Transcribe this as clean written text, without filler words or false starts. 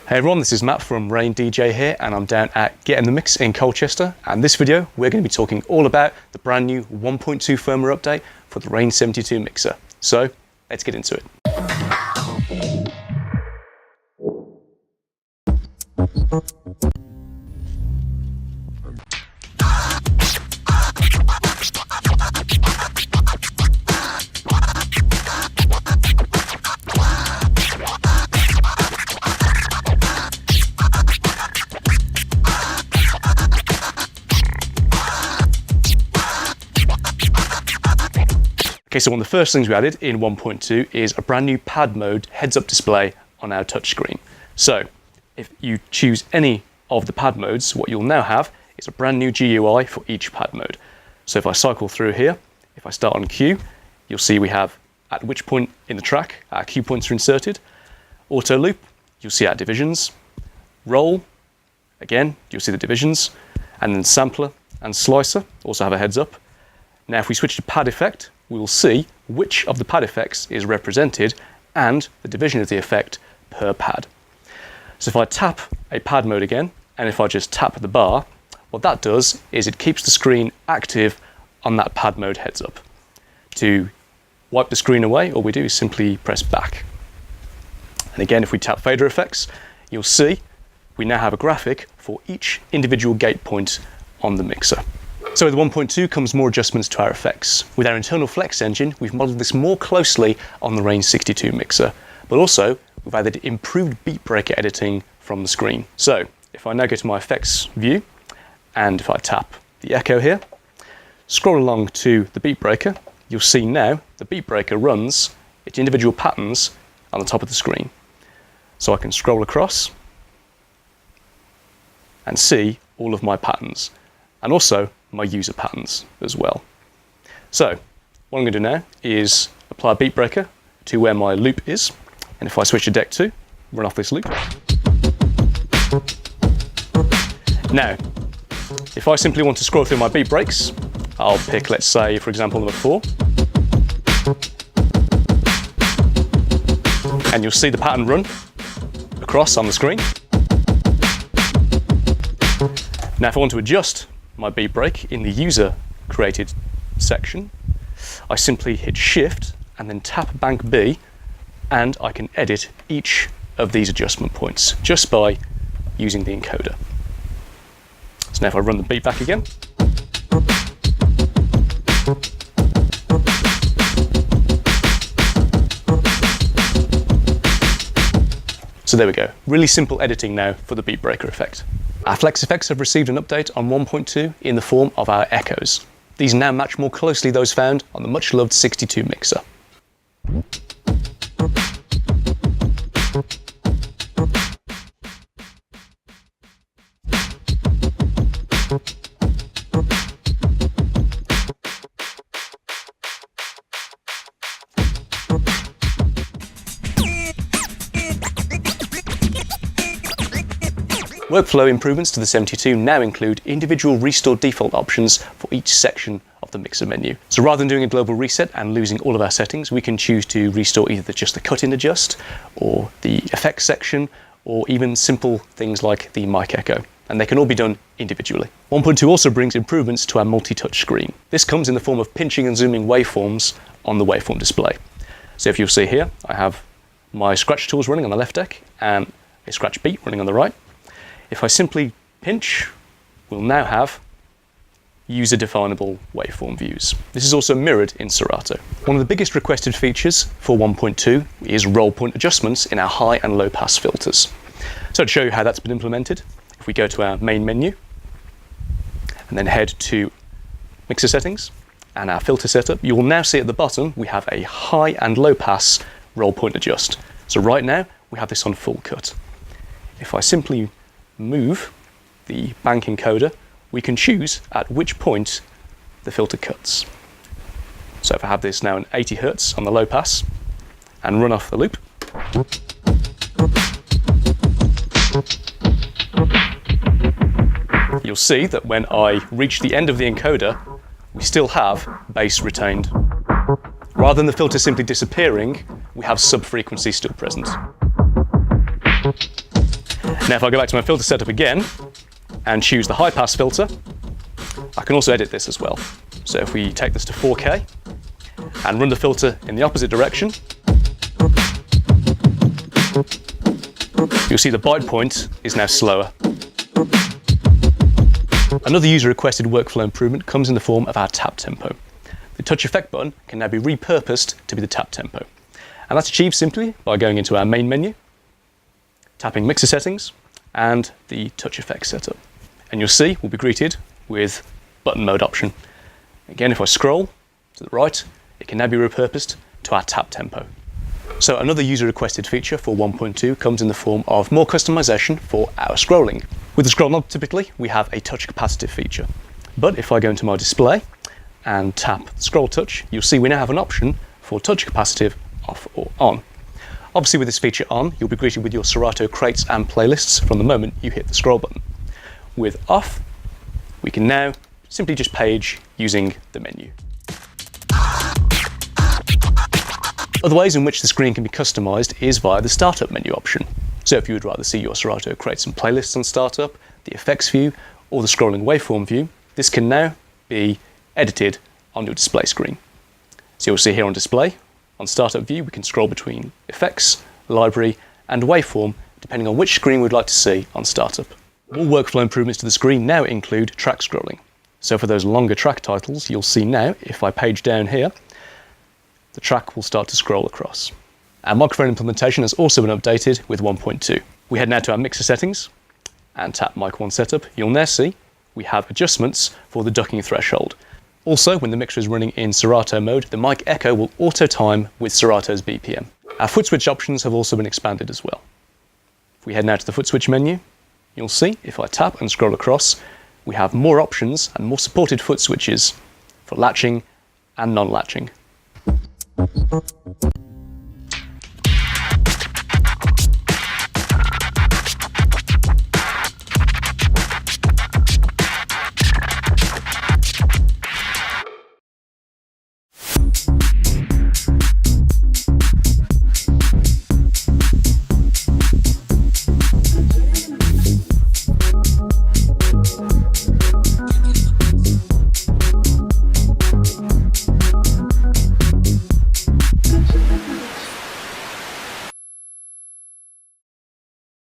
Hey everyone, this is Matt from Rane DJ here, and I'm down at GetintheMix in Colchester, and this video we're going to be talking all about the brand new 1.2 firmware update for the Rane 72 mixer. So let's get into it. Okay, so one of the first things we added in 1.2 is a brand new pad mode heads-up display on our touchscreen. So if you choose any of the pad modes, what you'll now have is a brand new GUI for each pad mode. So if I cycle through here, if I start on Q, you'll see we have at which point in the track our Q points are inserted. Auto loop, you'll see our divisions. Roll, again, you'll see the divisions. And then sampler and slicer also have a heads up. Now if we switch to pad effect, we will see which of the pad effects is represented and the division of the effect per pad. So if I tap a pad mode again, and if I just tap the bar, what that does is it keeps the screen active on that pad mode heads up. To wipe the screen away, all we do is simply press back. And again, if we tap fader effects, you'll see we now have a graphic for each individual gate point on the mixer. So with 1.2 comes more adjustments to our effects. With our internal flex engine, we've modelled this more closely on the Rane 72 mixer, but also we've added improved beat breaker editing from the screen. So if I now go to my effects view, and if I tap the echo here, scroll along to the beat breaker, you'll see now the beat breaker runs its individual patterns on the top of the screen. So I can scroll across and see all of my patterns, and also my user patterns as well. So what I'm going to do now is apply a beat breaker to where my loop is, and if I switch to deck 2, run off this loop. Now if I simply want to scroll through my beat breaks, I'll pick, let's say for example, number 4, and you'll see the pattern run across on the screen. Now if I want to adjust my beat break in the user created section, I simply hit shift and then tap bank B, and I can edit each of these adjustment points just by using the encoder. So now if I run the beat back again, so there we go, really simple editing now for the beat breaker effect. Our flex effects have received an update on 1.2 in the form of our echoes. These now match more closely those found on the much loved 62 mixer. Workflow improvements to the 72 now include individual restore default options for each section of the mixer menu. So rather than doing a global reset and losing all of our settings, we can choose to restore either just the cut-in adjust, or the effects section, or even simple things like the mic echo, and they can all be done individually. 1.2 also brings improvements to our multi-touch screen. This comes in the form of pinching and zooming waveforms on the waveform display. So if you'll see here, I have my scratch tools running on the left deck and a scratch beat running on the right. If I simply pinch, we'll now have user-definable waveform views. This is also mirrored in Serato. One of the biggest requested features for 1.2 is roll point adjustments in our high and low pass filters. So to show you how that's been implemented, if we go to our main menu and then head to mixer settings and our filter setup, you will now see at the bottom we have a high and low pass roll point adjust. So right now we have this on full cut. If I simply move the bank encoder, we can choose at which point the filter cuts. So if I have this now at 80 Hz on the low pass and run off the loop, you'll see that when I reach the end of the encoder, we still have bass retained. Rather than the filter simply disappearing, we have sub-frequency still present. Now if I go back to my filter setup again and choose the high pass filter, I can also edit this as well. So if we take this to 4K and run the filter in the opposite direction, you'll see the bite point is now slower. Another user-requested workflow improvement comes in the form of our tap tempo. The touch effect button can now be repurposed to be the tap tempo. And that's achieved simply by going into our main menu, tapping mixer settings, and the touch effects setup. And you'll see we'll be greeted with button mode option. Again, if I scroll to the right, it can now be repurposed to our tap tempo. So another user-requested feature for 1.2 comes in the form of more customization for our scrolling. With the scroll knob, typically, we have a touch capacitive feature. But if I go into my display and tap scroll touch, you'll see we now have an option for touch capacitive off or on. Obviously, with this feature on, you'll be greeted with your Serato crates and playlists from the moment you hit the scroll button. With off, we can now simply just page using the menu. Other ways in which the screen can be customized is via the startup menu option. So if you would rather see your Serato crates and playlists on startup, the effects view, or the scrolling waveform view, this can now be edited on your display screen. So you'll see here on display, on startup view, we can scroll between effects, library, and waveform, depending on which screen we'd like to see on startup. More workflow improvements to the screen now include track scrolling. So for those longer track titles, you'll see now, if I page down here, the track will start to scroll across. Our microphone implementation has also been updated with 1.2. We head now to our mixer settings and tap mic 1 setup. You'll now see we have adjustments for the ducking threshold. Also, when the mixer is running in Serato mode, the mic echo will auto time with Serato's BPM. Our FOOTSWITCH options have also been expanded as well. If we head now to the FOOTSWITCH menu, you'll see if I tap and scroll across, we have more options and more supported foot switches for latching and non-latching.